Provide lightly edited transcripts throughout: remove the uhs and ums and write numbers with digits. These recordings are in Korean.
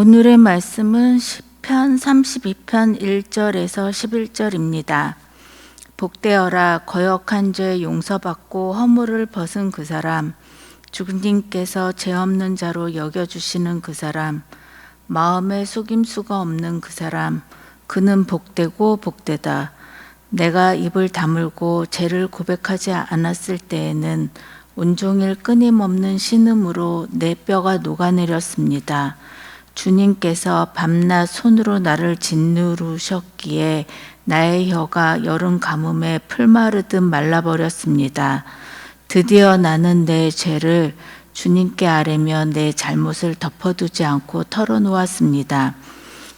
오늘의 말씀은 시편 32편 1절에서 11절입니다. 복되어라 거역한 죄 용서받고 허물을 벗은 그 사람, 주님께서 죄 없는 자로 여겨주시는 그 사람, 마음에 속임수가 없는 그 사람, 그는 복되고 복되다. 내가 입을 다물고 죄를 고백하지 않았을 때에는 온종일 끊임없는 신음으로 내 뼈가 녹아내렸습니다. 주님께서 밤낮 손으로 나를 짓누르셨기에 나의 혀가 여름 가뭄에 풀마르듯 말라버렸습니다. 드디어 나는 내 죄를 주님께 아뢰며 내 잘못을 덮어두지 않고 털어놓았습니다.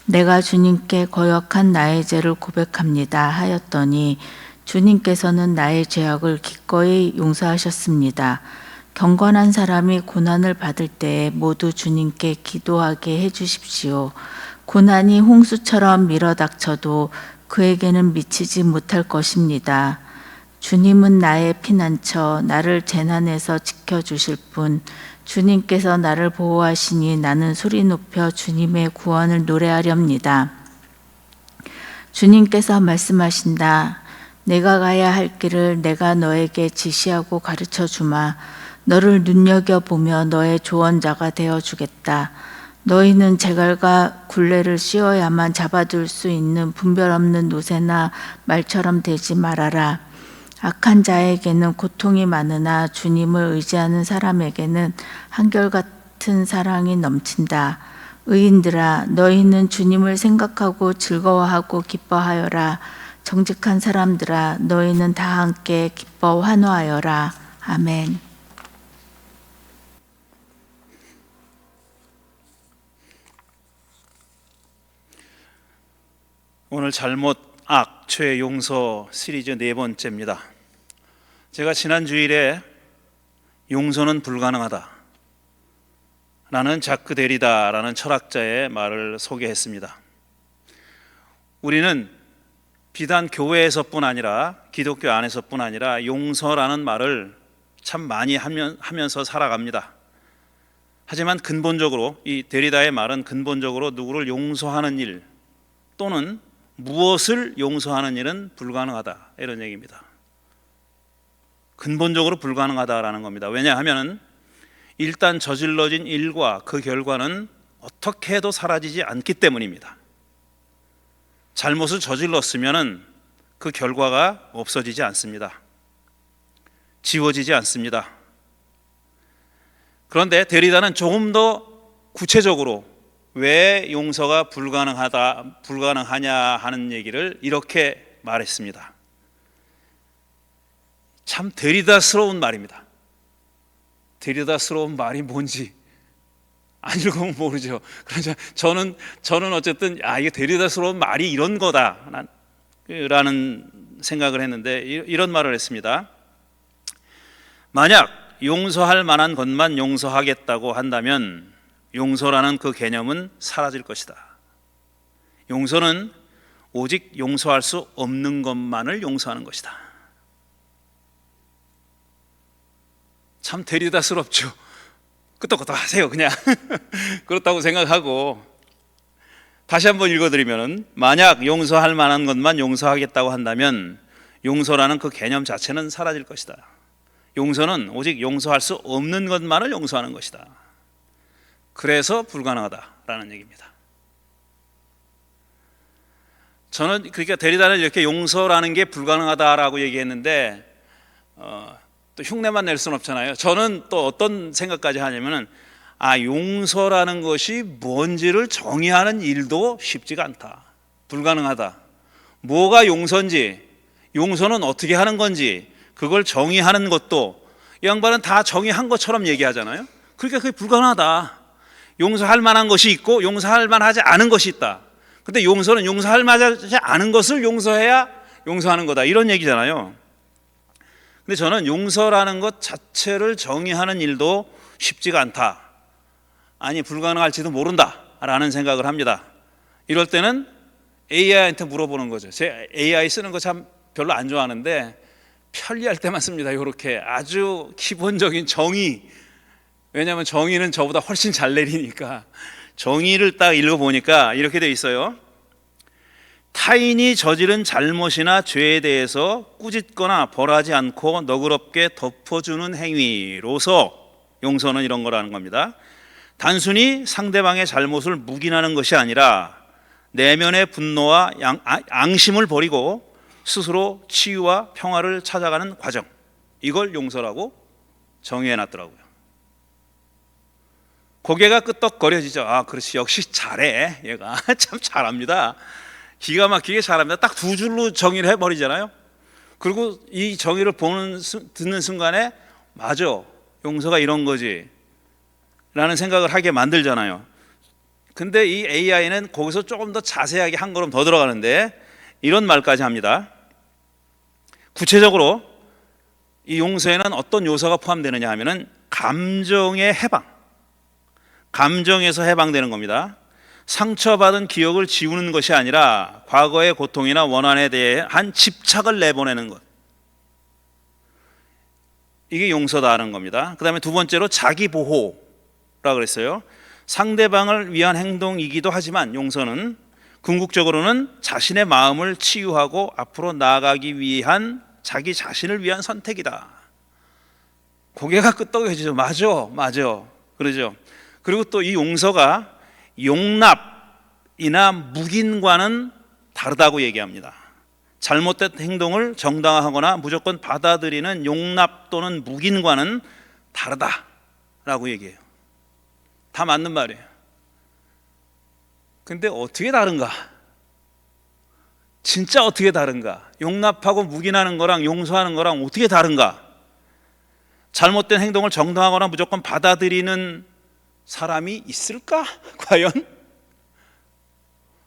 내가 주님께 거역한 나의 죄를 고백합니다 하였더니 주님께서는 나의 죄악을 기꺼이 용서하셨습니다. 경건한 사람이 고난을 받을 때에 모두 주님께 기도하게 해주십시오. 고난이 홍수처럼 밀어닥쳐도 그에게는 미치지 못할 것입니다. 주님은 나의 피난처, 나를 재난에서 지켜주실 분, 주님께서 나를 보호하시니 나는 소리 높여 주님의 구원을 노래하렵니다. 주님께서 말씀하신다. 내가 가야 할 길을 내가 너에게 지시하고 가르쳐 주마. 너를 눈여겨보며 너의 조언자가 되어주겠다. 너희는 제갈과 굴레를 씌워야만 잡아둘 수 있는 분별 없는 노새나 말처럼 되지 말아라. 악한 자에게는 고통이 많으나 주님을 의지하는 사람에게는 한결같은 사랑이 넘친다. 의인들아, 너희는 주님을 생각하고 즐거워하고 기뻐하여라. 정직한 사람들아, 너희는 다 함께 기뻐 환호하여라. 아멘. 오늘 잘못, 악, 죄 용서 시리즈 네 번째입니다. 제가 지난 주일에 용서는 불가능하다 라는 자크 데리다라는 철학자의 말을 소개했습니다. 우리는 비단 교회에서뿐 아니라 기독교 안에서뿐 아니라 용서라는 말을 참 많이 하면서 살아갑니다. 하지만 근본적으로 이 데리다의 말은 근본적으로 누구를 용서하는 일 또는 무엇을 용서하는 일은 불가능하다 이런 얘기입니다. 근본적으로 불가능하다라는 겁니다. 왜냐하면 일단 저질러진 일과 그 결과는 어떻게 해도 사라지지 않기 때문입니다. 잘못을 저질렀으면 그 결과가 없어지지 않습니다. 지워지지 않습니다. 그런데 데리다는 조금 더 구체적으로 왜 용서가 불가능하냐 하는 얘기를 이렇게 말했습니다. 참 데리다스러운 말입니다. 데리다스러운 말이 뭔지 안 읽으면 모르죠. 그러자 저는 어쨌든 이게 데리다스러운 말이 이런 거다라는 생각을 했는데 이런 말을 했습니다. 만약 용서할 만한 것만 용서하겠다고 한다면 용서라는 그 개념은 사라질 것이다. 용서는 오직 용서할 수 없는 것만을 용서하는 것이다. 참 데리다스럽죠. 끄떡끄떡 하세요 그냥. 그렇다고 생각하고 다시 한번 읽어드리면 만약 용서할 만한 것만 용서하겠다고 한다면 용서라는 그 개념 자체는 사라질 것이다. 용서는 오직 용서할 수 없는 것만을 용서하는 것이다. 그래서 불가능하다라는 얘기입니다. 저는 그러니까 데리다는 이렇게 용서라는 게 불가능하다라고 얘기했는데 또 흉내만 낼 수는 없잖아요. 저는 또 어떤 생각까지 하냐면은 용서라는 것이 뭔지를 정의하는 일도 쉽지가 않다. 불가능하다. 뭐가 용서인지, 용서는 어떻게 하는 건지 그걸 정의하는 것도 이 양반은 다 정의한 것처럼 얘기하잖아요. 그러니까 그게 불가능하다. 용서할 만한 것이 있고 용서할 만하지 않은 것이 있다. 근데 용서는 용서할 만하지 않은 것을 용서해야 용서하는 거다 이런 얘기잖아요. 근데 저는 용서라는 것 자체를 정의하는 일도 쉽지가 않다. 아니 불가능할지도 모른다 라는 생각을 합니다. 이럴 때는 AI한테 물어보는 거죠. 제 AI 쓰는 거 참 별로 안 좋아하는데 편리할 때만 씁니다. 이렇게 아주 기본적인 정의, 왜냐하면 정의는 저보다 훨씬 잘 내리니까 정의를 딱 읽어보니까 이렇게 돼 있어요. 타인이 저지른 잘못이나 죄에 대해서 꾸짖거나 벌하지 않고 너그럽게 덮어주는 행위로서 용서는 이런 거라는 겁니다. 단순히 상대방의 잘못을 묵인하는 것이 아니라 내면의 분노와 앙심을 버리고 스스로 치유와 평화를 찾아가는 과정, 이걸 용서라고 정의해놨더라고요. 고개가 끄덕거려지죠. 아, 그렇지, 역시 잘해. 얘가 참 잘합니다. 기가 막히게 잘합니다. 딱 두 줄로 정의를 해버리잖아요. 그리고 이 정의를 듣는 순간에 맞아, 용서가 이런 거지 라는 생각을 하게 만들잖아요. 근데 이 AI는 거기서 조금 더 자세하게 한 걸음 더 들어가는데 이런 말까지 합니다. 구체적으로 이 용서에는 어떤 요소가 포함되느냐 하면은 감정의 해방, 감정에서 해방되는 겁니다. 상처받은 기억을 지우는 것이 아니라 과거의 고통이나 원한에 대한 집착을 내보내는 것, 이게 용서다는 겁니다. 그 다음에 두 번째로 자기 보호라 그랬어요. 상대방을 위한 행동이기도 하지만 용서는 궁극적으로는 자신의 마음을 치유하고 앞으로 나아가기 위한 자기 자신을 위한 선택이다. 고개가 끄덕여지죠. 맞아 그러죠. 그리고 또 이 용서가 용납이나 묵인과는 다르다고 얘기합니다. 잘못된 행동을 정당화하거나 무조건 받아들이는 용납 또는 묵인과는 다르다라고 얘기해요. 다 맞는 말이에요. 근데 어떻게 다른가? 진짜 어떻게 다른가? 용납하고 묵인하는 거랑 용서하는 거랑 어떻게 다른가? 잘못된 행동을 정당화하거나 무조건 받아들이는 사람이 있을까? 과연?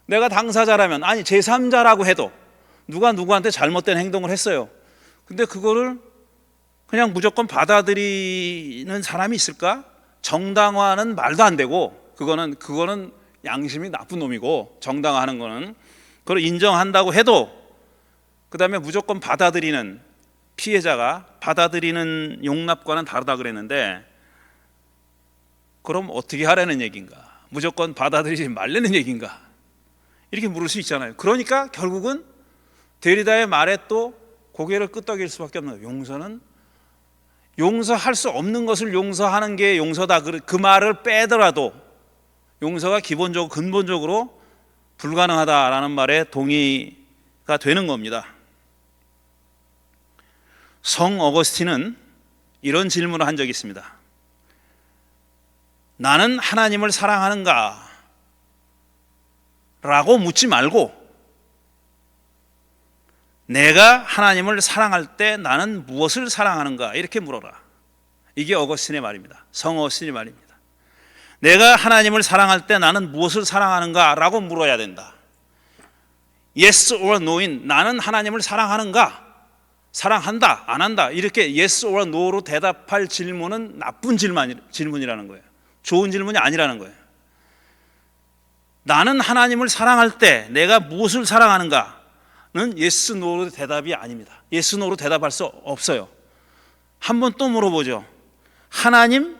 내가 당사자라면, 아니 제3자라고 해도 누가 누구한테 잘못된 행동을 했어요. 근데 그거를 그냥 무조건 받아들이는 사람이 있을까? 정당화는 말도 안 되고, 그거는 양심이 나쁜 놈이고, 정당화하는 거는 그걸 인정한다고 해도 그 다음에 무조건 받아들이는 피해자가 받아들이는 용납과는 다르다 그랬는데, 그럼 어떻게 하라는 얘기인가? 무조건 받아들이지 말라는 얘기인가? 이렇게 물을 수 있잖아요. 그러니까 결국은 데리다의 말에 또 고개를 끄덕일 수밖에 없는 거예요. 용서는 용서할 수 없는 것을 용서하는 게 용서다. 그 말을 빼더라도 용서가 기본적으로 근본적으로 불가능하다라는 말에 동의가 되는 겁니다. 성 어거스틴은 이런 질문을 한 적이 있습니다. 나는 하나님을 사랑하는가? 라고 묻지 말고 내가 하나님을 사랑할 때 나는 무엇을 사랑하는가? 이렇게 물어라. 이게 어거스틴의 말입니다. 성 어거스틴의 말입니다. 내가 하나님을 사랑할 때 나는 무엇을 사랑하는가? 라고 물어야 된다. Yes or no인 나는 하나님을 사랑하는가? 사랑한다, 안 한다, 이렇게 yes or no로 대답할 질문은 나쁜 질문이라는 거예요. 좋은 질문이 아니라는 거예요. 나는 하나님을 사랑할 때 내가 무엇을 사랑하는가는 yes, no로 대답이 아닙니다. yes, no로 대답할 수 없어요. 한번 또 물어보죠. 하나님은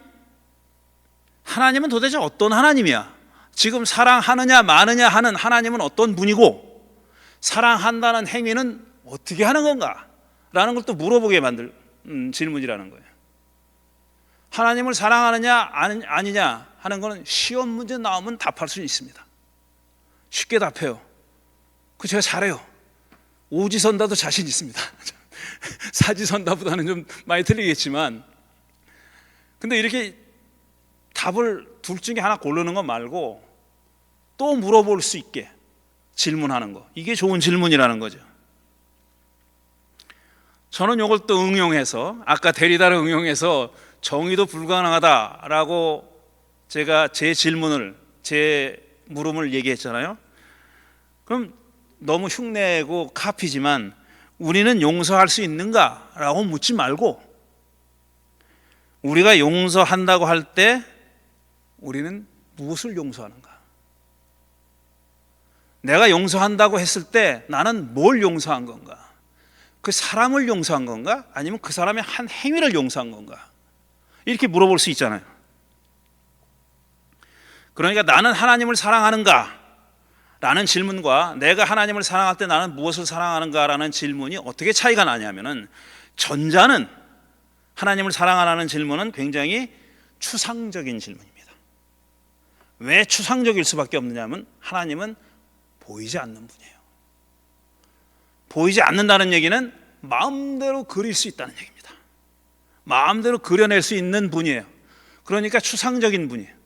도대체 어떤 하나님이야? 지금 사랑하느냐 마느냐 하는 하나님은 어떤 분이고, 사랑한다는 행위는 어떻게 하는 건가? 라는 걸 또 물어보게 만들 질문이라는 거예요. 하나님을 사랑하느냐 아니냐 하는 거는 시험 문제 나오면 답할 수 있습니다. 쉽게 답해요. 그 제가 잘해요. 오지선다도 자신 있습니다. 사지선다보다는 좀 많이 틀리겠지만, 근데 이렇게 답을 둘 중에 하나 고르는 거 말고 또 물어볼 수 있게 질문하는 거, 이게 좋은 질문이라는 거죠. 저는 이걸 또 응용해서, 아까 데리다를 응용해서 정의도 불가능하다라고 제가 제 물음을 얘기했잖아요. 그럼 너무 흉내고 카피지만 우리는 용서할 수 있는가라고 묻지 말고, 우리가 용서한다고 할 때 우리는 무엇을 용서하는가? 내가 용서한다고 했을 때 나는 뭘 용서한 건가? 그 사람을 용서한 건가? 아니면 그 사람의 한 행위를 용서한 건가? 이렇게 물어볼 수 있잖아요. 그러니까 나는 하나님을 사랑하는가? 라는 질문과 내가 하나님을 사랑할 때 나는 무엇을 사랑하는가? 라는 질문이 어떻게 차이가 나냐면은, 전자는, 하나님을 사랑하라는 질문은 굉장히 추상적인 질문입니다. 왜 추상적일 수밖에 없느냐면 하나님은 보이지 않는 분이에요. 보이지 않는다는 얘기는 마음대로 그릴 수 있다는 얘기입니다. 마음대로 그려낼 수 있는 분이에요. 그러니까 추상적인 분이에요.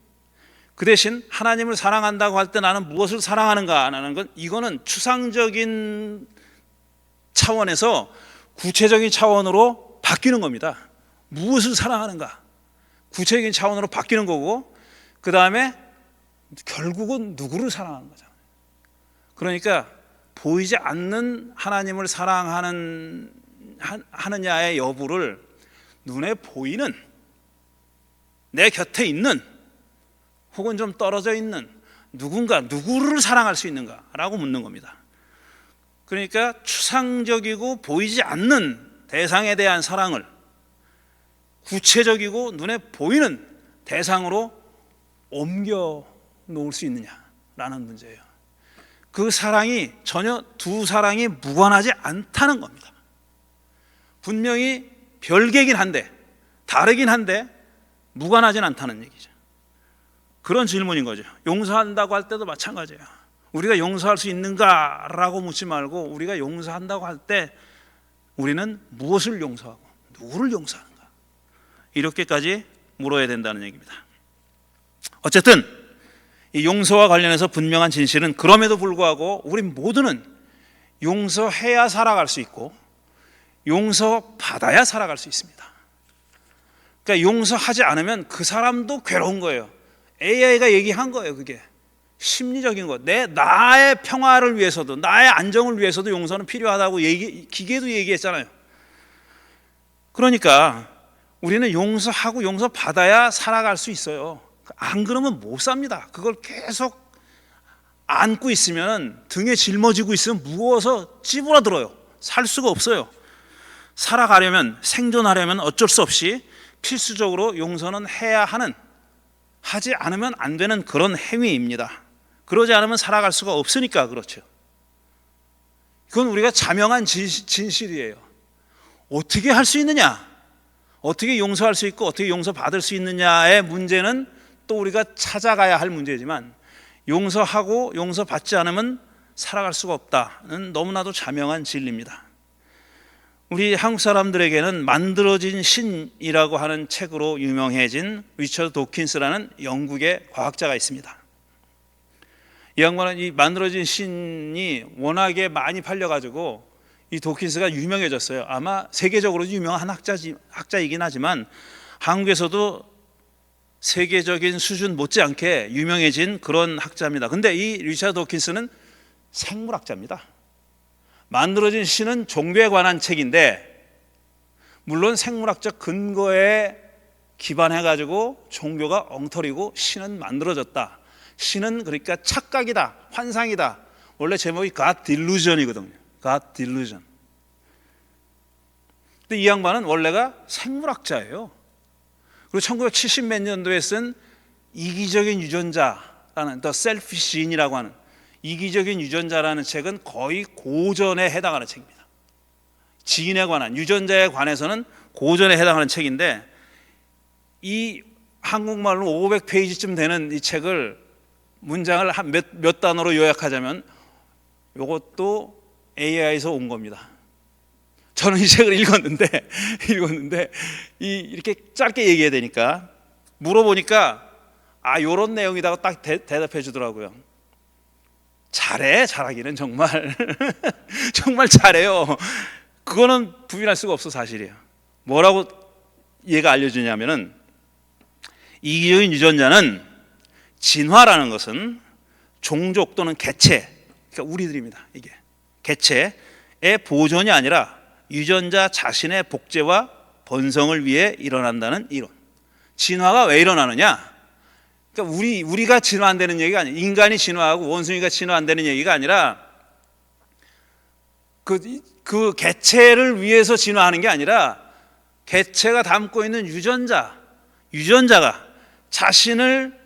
그 대신 하나님을 사랑한다고 할 때 나는 무엇을 사랑하는가 하는 건, 이거는 추상적인 차원에서 구체적인 차원으로 바뀌는 겁니다. 무엇을 사랑하는가, 구체적인 차원으로 바뀌는 거고, 그 다음에 결국은 누구를 사랑하는 거잖아요. 그러니까 보이지 않는 하나님을 사랑하느냐의 여부를 눈에 보이는, 내 곁에 있는, 혹은 좀 떨어져 있는 누구를 사랑할 수 있는가라고 묻는 겁니다. 그러니까 추상적이고 보이지 않는 대상에 대한 사랑을 구체적이고 눈에 보이는 대상으로 옮겨 놓을 수 있느냐라는 문제예요. 그 사랑이 전혀 두 사랑이 무관하지 않다는 겁니다. 분명히 별개긴 한데, 다르긴 한데 무관하진 않다는 얘기죠. 그런 질문인 거죠. 용서한다고 할 때도 마찬가지예요. 우리가 용서할 수 있는가라고 묻지 말고, 우리가 용서한다고 할 때 우리는 무엇을 용서하고 누구를 용서하는가, 이렇게까지 물어야 된다는 얘기입니다. 어쨌든 이 용서와 관련해서 분명한 진실은, 그럼에도 불구하고 우리 모두는 용서해야 살아갈 수 있고 용서받아야 살아갈 수 있습니다. 그러니까 용서하지 않으면 그 사람도 괴로운 거예요. AI가 얘기한 거예요. 그게 심리적인 것, 나의 평화를 위해서도, 나의 안정을 위해서도 용서는 필요하다고 기계도 얘기했잖아요. 그러니까 우리는 용서하고 용서받아야 살아갈 수 있어요. 안 그러면 못 삽니다. 그걸 계속 안고 있으면, 등에 짊어지고 있으면 무거워서 찌부러들어요. 살 수가 없어요. 살아가려면, 생존하려면 어쩔 수 없이 필수적으로 용서는 해야 하는, 하지 않으면 안 되는 그런 행위입니다. 그러지 않으면 살아갈 수가 없으니까 그렇죠. 그건 우리가 자명한 진실이에요. 어떻게 할 수 있느냐, 어떻게 용서할 수 있고 어떻게 용서받을 수 있느냐의 문제는 또 우리가 찾아가야 할 문제지만, 용서하고 용서받지 않으면 살아갈 수가 없다는 너무나도 자명한 진리입니다. 우리 한국 사람들에게는 만들어진 신이라고 하는 책으로 유명해진 리처드 도킨스라는 영국의 과학자가 있습니다. 이 양반은 이 만들어진 신이 워낙에 많이 팔려가지고 이 도킨스가 유명해졌어요. 아마 세계적으로 유명한 학자이긴 하지만 한국에서도 세계적인 수준 못지않게 유명해진 그런 학자입니다. 근데 이 리처드 도킨스는 생물학자입니다. 만들어진 신은 종교에 관한 책인데, 물론 생물학적 근거에 기반해가지고 종교가 엉터리고 신은 만들어졌다. 신은 그러니까 착각이다, 환상이다. 원래 제목이 God Delusion이거든요. God Delusion. 근데 이 양반은 원래가 생물학자예요. 그리고 1970 몇 년도에 쓴 이기적인 유전자라는 The Selfish Gene이라고 하는 이기적인 유전자라는 책은 거의 고전에 해당하는 책입니다. 지인에 관한, 유전자에 관해서는 고전에 해당하는 책인데, 이 한국말로 500페이지쯤 되는 이 책을 문장을 한 몇 단어로 요약하자면, 이것도 AI에서 온 겁니다. 저는 이 책을 읽었는데 이렇게 짧게 얘기해야 되니까 물어보니까 요런 내용이라고 딱 대답해 주더라고요. 잘하기는 정말 정말 잘해요. 그거는 부인할 수가 없어, 사실이에요. 뭐라고 얘가 알려주냐면은, 이기적인 유전자는, 진화라는 것은 종족 또는 개체, 그러니까 우리들입니다. 이게 개체의 보존이 아니라 유전자 자신의 복제와 번성을 위해 일어난다는 이론. 진화가 왜 일어나느냐? 그러니까 우리가 진화한다는 얘기가 아니에요. 인간이 진화하고 원숭이가 진화한다는 얘기가 아니라, 그 개체를 위해서 진화하는 게 아니라, 개체가 담고 있는 유전자가 자신을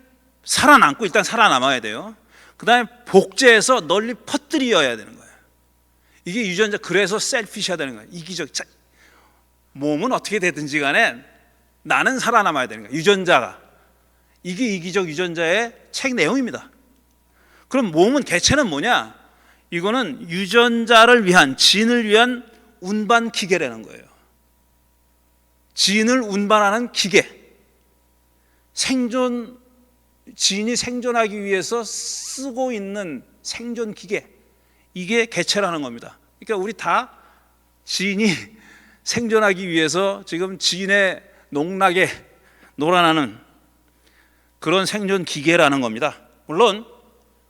살아남고 일단 살아남아야 돼요. 그 다음에 복제해서 널리 퍼뜨려야 되는 거예요. 이게 유전자. 그래서 셀피시해야 되는 거예요. 이기적. 몸은 어떻게 되든지 간에 나는 살아남아야 되는 거예요. 유전자가. 이게 이기적 유전자의 책 내용입니다. 그럼 몸은, 개체는 뭐냐? 이거는 유전자를 위한, 진을 위한 운반 기계라는 거예요. 진을 운반하는 기계. 진이 생존하기 위해서 쓰고 있는 생존 기계. 이게 개체라는 겁니다. 그러니까 우리 다 진이 생존하기 위해서 지금 진의 농락에 놀아나는 그런 생존 기계라는 겁니다. 물론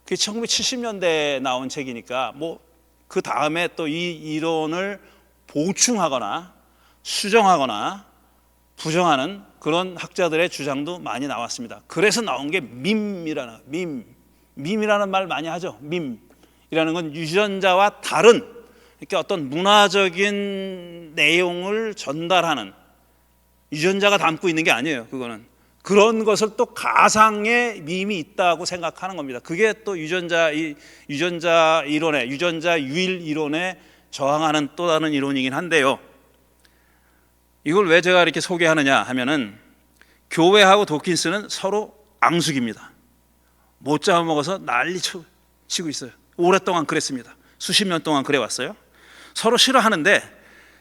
그게 1970년대에 나온 책이니까 뭐 그 다음에 또 이 이론을 보충하거나 수정하거나 부정하는 그런 학자들의 주장도 많이 나왔습니다. 그래서 나온 게 밈이라는 말 많이 하죠. 밈이라는 건 유전자와 다른, 그러니까 어떤 문화적인 내용을 전달하는, 유전자가 담고 있는 게 아니에요. 그거는 그런 것을 또 가상의 밈이 있다고 생각하는 겁니다. 그게 또 유전자 이론의, 유전자 유일 이론에 저항하는 또 다른 이론이긴 한데요. 이걸 왜 제가 이렇게 소개하느냐 하면은, 교회하고 도킨스는 서로 앙숙입니다. 못 잡아먹어서 난리 치고 있어요. 오랫동안 그랬습니다. 수십 년 동안 그래 왔어요. 서로 싫어하는데,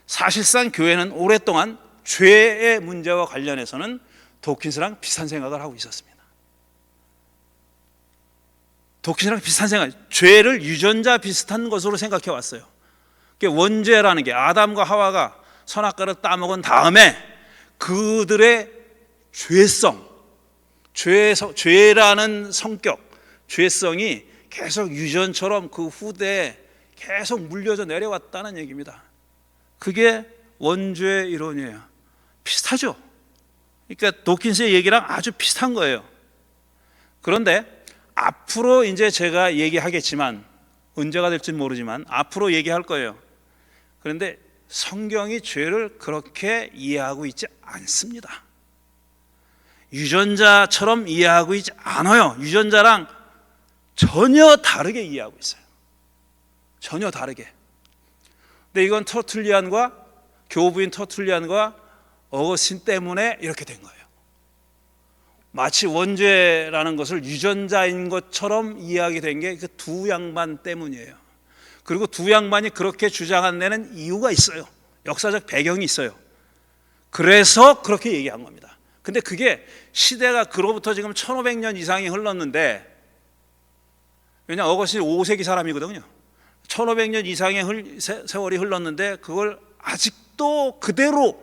사실상 교회는 오랫동안 죄의 문제와 관련해서는 도킨스랑 비슷한 생각을 하고 있었습니다. 도킨스랑 비슷한 생각, 죄를 유전자 비슷한 것으로 생각해 왔어요. 원죄라는 게, 아담과 하와가 선악과를 따먹은 다음에 그들의 죄라는 성격, 죄성이 계속 유전처럼 그 후대에 계속 물려져 내려왔다는 얘기입니다. 그게 원죄 이론이에요. 비슷하죠? 그러니까 도킨스의 얘기랑 아주 비슷한 거예요. 그런데 앞으로 이제 제가 얘기하겠지만, 언제가 될지는 모르지만 앞으로 얘기할 거예요. 그런데 성경이 죄를 그렇게 이해하고 있지 않습니다. 유전자처럼 이해하고 있지 않아요. 유전자랑 전혀 다르게 이해하고 있어요. 전혀 다르게. 근데 이건 교부인 터툴리안과 어거스틴 때문에 이렇게 된 거예요. 마치 원죄라는 것을 유전자인 것처럼 이해하게 된 게 그 두 양반 때문이에요. 그리고 두 양반이 그렇게 주장한 데는 이유가 있어요. 역사적 배경이 있어요. 그래서 그렇게 얘기한 겁니다. 근데 그게 시대가 그로부터 지금 1500년 이상이 흘렀는데, 왜냐, 어거스틴이 5세기 사람이거든요. 1500년 이상의 세월이 흘렀는데 그걸 아직도 그대로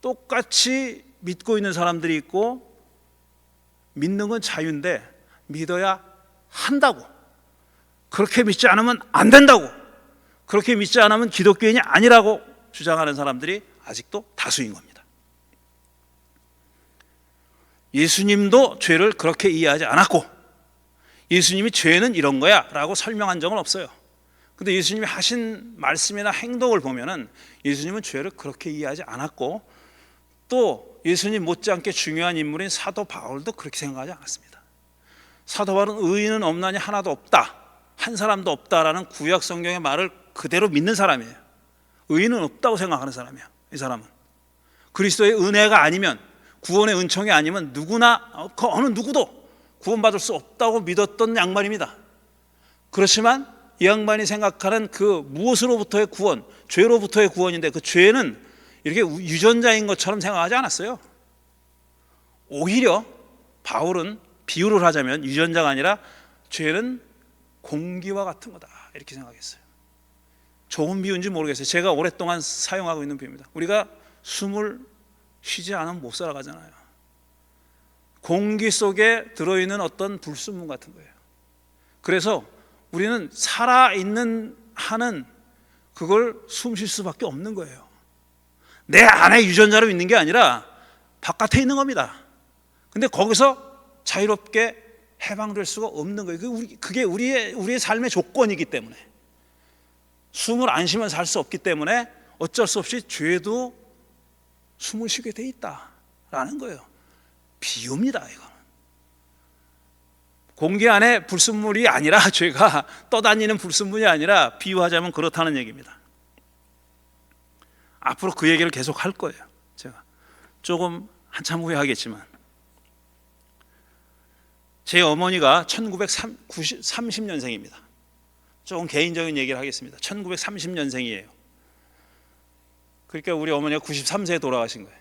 똑같이 믿고 있는 사람들이 있고, 믿는 건 자유인데 믿어야 한다고, 그렇게 믿지 않으면 안 된다고, 그렇게 믿지 않으면 기독교인이 아니라고 주장하는 사람들이 아직도 다수인 겁니다. 예수님도 죄를 그렇게 이해하지 않았고, 예수님이 죄는 이런 거야 라고 설명한 적은 없어요. 근데 예수님이 하신 말씀이나 행동을 보면은 예수님은 죄를 그렇게 이해하지 않았고, 또 예수님 못지않게 중요한 인물인 사도 바울도 그렇게 생각하지 않았습니다. 사도 바울은 의인은 없나니 하나도 없다, 한 사람도 없다라는 구약 성경의 말을 그대로 믿는 사람이에요. 의인은 없다고 생각하는 사람이에요. 이 사람은 그리스도의 은혜가 아니면, 구원의 은총이 아니면 누구나, 그 어느 누구도 구원받을 수 없다고 믿었던 양반입니다. 그렇지만 이 양반이 생각하는 그 무엇으로부터의 구원, 죄로부터의 구원인데, 그 죄는 이렇게 유전자인 것처럼 생각하지 않았어요. 오히려 바울은 비유를 하자면 유전자가 아니라 죄는 공기와 같은 거다, 이렇게 생각했어요. 좋은 비유인지 모르겠어요. 제가 오랫동안 사용하고 있는 비유입니다. 우리가 숨을 쉬지 않으면 못 살아가잖아요. 공기 속에 들어있는 어떤 불순물 같은 거예요. 그래서 우리는 살아있는 한은 그걸 숨 쉴 수밖에 없는 거예요. 내 안에 유전자로 있는 게 아니라 바깥에 있는 겁니다. 근데 거기서 자유롭게 해방될 수가 없는 거예요. 그게 우리의 삶의 조건이기 때문에, 숨을 안 쉬면 살 수 없기 때문에 어쩔 수 없이 죄도 숨을 쉬게 돼 있다라는 거예요. 비유입니다, 이거는. 공기 안에 불순물이 아니라 죄가 떠다니는 불순물이 아니라 비유하자면 그렇다는 얘기입니다. 앞으로 그 얘기를 계속 할 거예요. 제가 조금 한참 후에 하겠지만, 제 어머니가 1930년생입니다. 조금 개인적인 얘기를 하겠습니다. 1930년생이에요. 그러니까 우리 어머니가 93세에 돌아가신 거예요.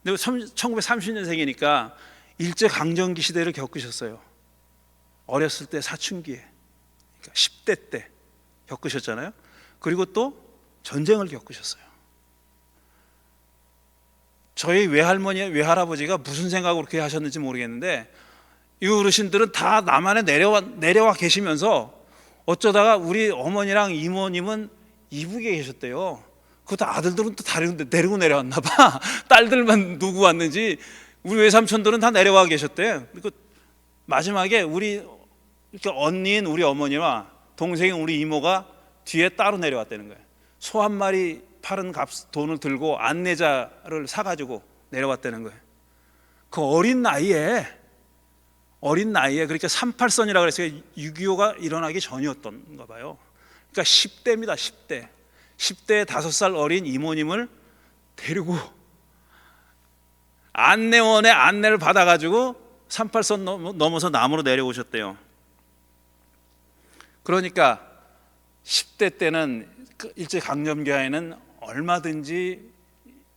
근데 1930년생이니까 일제강점기 시대를 겪으셨어요. 어렸을 때 사춘기에, 그러니까 10대 때 겪으셨잖아요. 그리고 또 전쟁을 겪으셨어요. 저희 외할머니, 외할아버지가 무슨 생각으로 그렇게 하셨는지 모르겠는데, 이 어르신들은 다 남한에 내려와 계시면서 어쩌다가 우리 어머니랑 이모님은 이북에 계셨대요. 그것도 아들들은 또 데리고 내려왔나 봐. 딸들만 누구 왔는지. 우리 외삼촌들은 다 내려와 계셨대. 그리고 마지막에 우리 이렇게 언니인 우리 어머니와 동생인 우리 이모가 뒤에 따로 내려왔다는 거예요. 소 한 마리 파는 돈을 들고 안내자를 사가지고 내려왔다는 거예요. 그 어린 나이에 그러니까 38선이라고 그랬어요. 6.25가 일어나기 전이었던가 봐요. 그러니까 10대입니다. 10대 5살 어린 이모님을 데리고 안내원의 안내를 받아가지고 38선 넘어서 남으로 내려오셨대요. 그러니까 10대 때는 일제강점기에는 얼마든지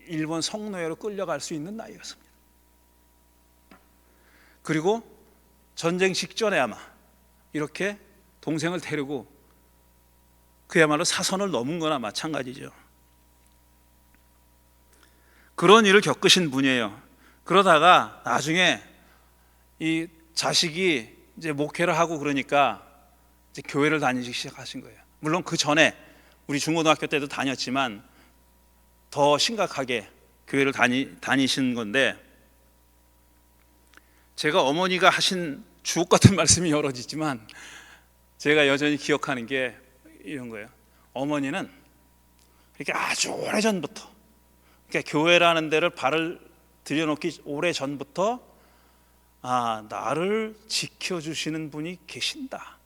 일본 성노예로 끌려갈 수 있는 나이였습니다. 그리고 전쟁 직전에 아마 이렇게 동생을 데리고 그야말로 사선을 넘은 거나 마찬가지죠. 그런 일을 겪으신 분이에요. 그러다가 나중에 이 자식이 이제 목회를 하고 그러니까 이제 교회를 다니기 시작하신 거예요. 물론 그 전에 우리 중고등학교 때도 다녔지만 더 심각하게 교회를 다니신 건데, 제가 어머니가 하신 주옥 같은 말씀이 여러 있지만 제가 여전히 기억하는 게 이런 거예요. 어머니는 이렇게 아주 오래전부터, 그러니까 교회라는 데를 발을 들여놓기 오래전부터 나를 지켜주시는 분이 계신다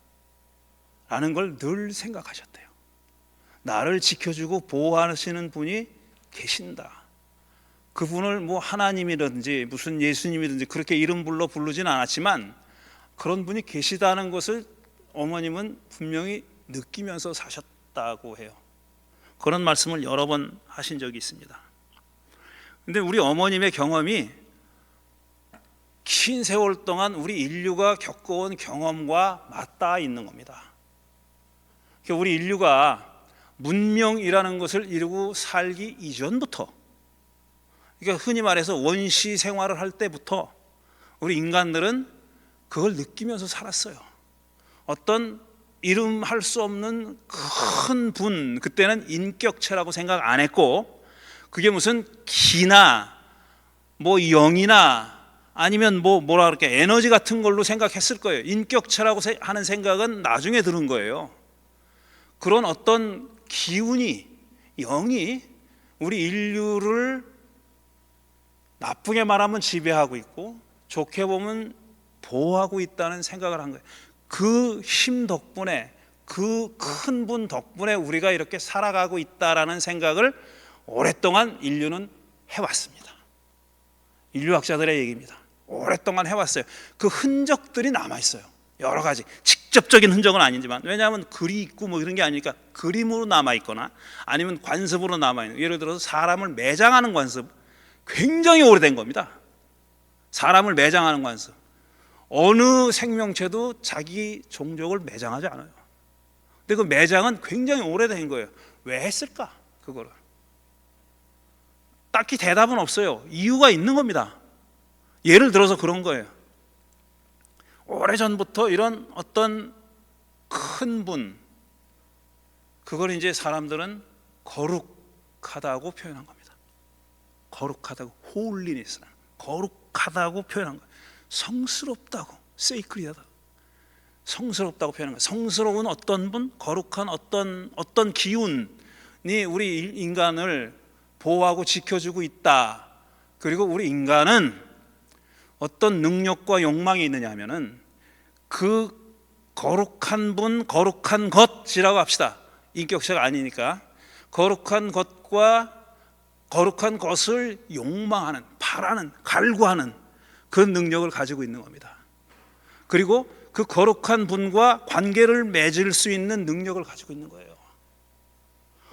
라는 걸 늘 생각하셨대요. 나를 지켜주고 보호하시는 분이 계신다. 그분을 뭐 하나님이든지 무슨 예수님이든지 그렇게 이름 불러 부르진 않았지만 그런 분이 계시다는 것을 어머님은 분명히 느끼면서 사셨다고 해요. 그런 말씀을 여러 번 하신 적이 있습니다. 근데 우리 어머님의 경험이 긴 세월 동안 우리 인류가 겪어온 경험과 맞닿아 있는 겁니다. 그러니까 우리 인류가 문명이라는 것을 이루고 살기 이전부터, 그러니까 흔히 말해서 원시 생활을 할 때부터 우리 인간들은 그걸 느끼면서 살았어요. 어떤 이름할 수 없는 큰 분, 그때는 인격체라고 생각 안 했고, 그게 무슨 기나 뭐 영이나 아니면 뭐라 그럴까 에너지 같은 걸로 생각했을 거예요. 인격체라고 하는 생각은 나중에 들은 거예요. 그런 어떤 기운이, 영이 우리 인류를 나쁘게 말하면 지배하고 있고 좋게 보면 보호하고 있다는 생각을 한 거예요. 그 힘 덕분에, 그 큰 분 덕분에 우리가 이렇게 살아가고 있다라는 생각을 오랫동안 인류는 해왔습니다. 인류학자들의 얘기입니다. 오랫동안 해왔어요. 그 흔적들이 남아있어요. 여러 가지 직접적인 흔적은 아니지만, 왜냐하면 글이 있고 뭐 이런 게 아니니까 그림으로 남아있거나 아니면 관습으로 남아있는, 예를 들어서 사람을 매장하는 관습, 굉장히 오래된 겁니다. 사람을 매장하는 관습, 어느 생명체도 자기 종족을 매장하지 않아요. 근데 그 매장은 굉장히 오래된 거예요. 왜 했을까? 그거를 딱히 대답은 없어요. 이유가 있는 겁니다. 예를 들어서 그런 거예요. 오래전부터 이런 어떤 큰 분, 그걸 이제 사람들은 거룩하다고 표현한 겁니다. 거룩하다고, 홀리니스라는, 거룩하다고 표현한 거예요. 성스럽다고, 세이크리하다, 성스럽다고 표현한 거예요. 성스러운 어떤 분, 거룩한 어떤 기운이 우리 인간을 보호하고 지켜주고 있다. 그리고 우리 인간은 어떤 능력과 욕망이 있느냐 하면은 그 거룩한 분, 거룩한 것이라고 합시다. 인격체가 아니니까 거룩한 것과 거룩한 것을 욕망하는, 바라는, 갈구하는 그런 능력을 가지고 있는 겁니다. 그리고 그 거룩한 분과 관계를 맺을 수 있는 능력을 가지고 있는 거예요.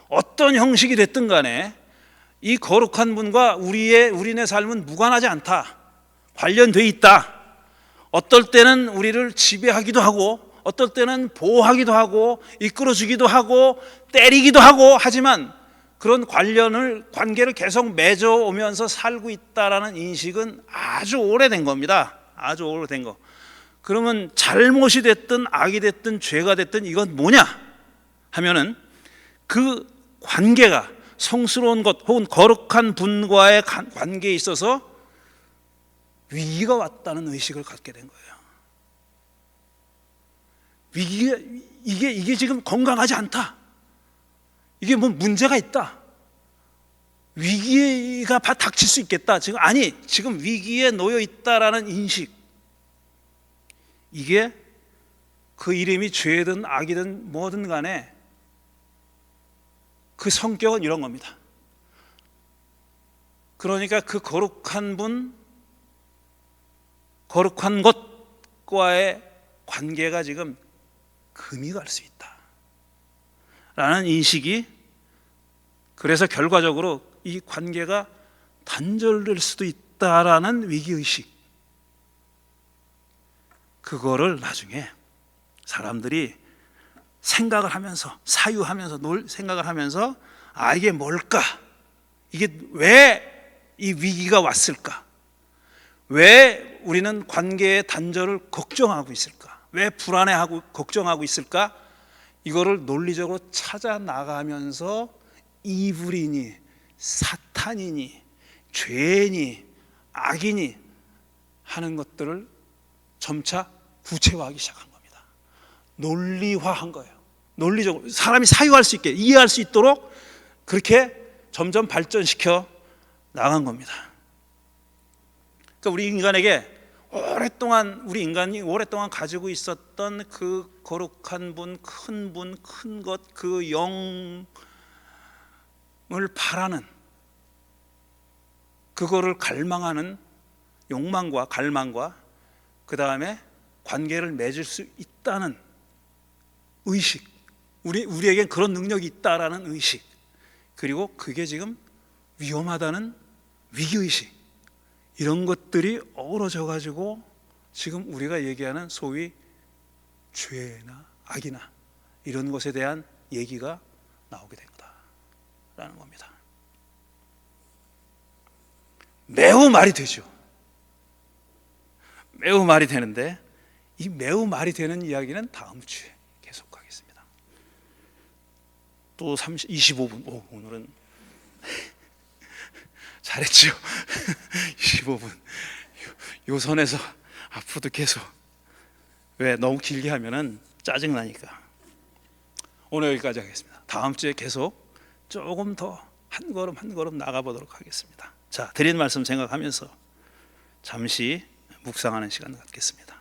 어떤 형식이 됐든 간에 이 거룩한 분과 우리네 삶은 무관하지 않다. 관련돼 있다. 어떨 때는 우리를 지배하기도 하고 어떨 때는 보호하기도 하고 이끌어주기도 하고 때리기도 하고 하지만 그런 관계를 계속 맺어오면서 살고 있다라는 인식은 아주 오래된 겁니다. 아주 오래된 거. 그러면 잘못이 됐든 악이 됐든 죄가 됐든 이건 뭐냐 하면은 그 관계가 성스러운 것 혹은 거룩한 분과의 관계에 있어서 위기가 왔다는 의식을 갖게 된 거예요. 위기가 이게 지금 건강하지 않다. 이게 뭐 문제가 있다. 위기가 닥칠 수 있겠다. 지금 위기에 놓여 있다라는 인식. 이게 그 이름이 죄든 악이든 뭐든 간에 그 성격은 이런 겁니다. 그러니까 그 거룩한 분, 거룩한 것과의 관계가 지금 금이 갈 수 있다 라는 인식이, 그래서 결과적으로 이 관계가 단절될 수도 있다라는 위기의식, 그거를 나중에 사람들이 생각을 하면서 사유하면서 생각을 하면서 이게 뭘까? 이게 왜 이 위기가 왔을까? 왜 우리는 관계의 단절을 걱정하고 있을까? 왜 불안해하고 걱정하고 있을까? 이거를 논리적으로 찾아 나가면서 이불이니 사탄이니 죄니 악이니 하는 것들을 점차 구체화하기 시작한 겁니다. 논리화한 거예요. 논리적으로 사람이 사유할 수 있게 이해할 수 있도록 그렇게 점점 발전시켜 나간 겁니다. 그러니까 우리 인간이 오랫동안 가지고 있었던 그 거룩한 분, 큰 것, 그 영을 바라는, 그거를 갈망하는 욕망과 갈망과 그 다음에 관계를 맺을 수 있다는 의식, 우리에겐 그런 능력이 있다라는 의식, 그리고 그게 지금 위험하다는 위기의식, 이런 것들이 어우러져 가지고 지금 우리가 얘기하는 소위 죄나 악이나 이런 것에 대한 얘기가 나오게 된 거다라는 겁니다. 매우 말이 되죠. 매우 말이 되는데 이 매우 말이 되는 이야기는 다음 주에 계속하겠습니다. 또 25분. 오늘은 잘했죠. 25분. 요 선에서 앞으로도 계속. 왜 너무 길게 하면은 짜증 나니까. 오늘 여기까지 하겠습니다. 다음 주에 계속 조금 더 한 걸음 나가 보도록 하겠습니다. 자, 드린 말씀 생각하면서 잠시 묵상하는 시간 갖겠습니다.